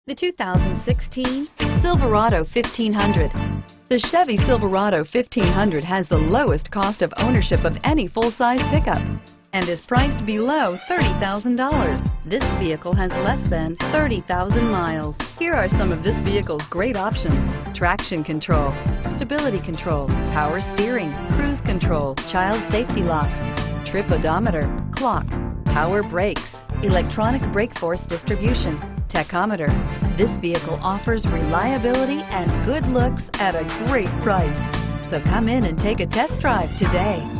The 2016 Silverado 1500. The Chevy Silverado 1500 has the lowest cost of ownership of any full-size pickup and is priced below $30,000. This vehicle has less than 30,000 miles. Here are some of this vehicle's great options: traction control, stability control, power steering, cruise control, child safety locks, trip odometer, clock, power brakes, electronic brake force distribution, tachometer. This vehicle offers reliability and good looks at a great price. So come in and take a test drive today.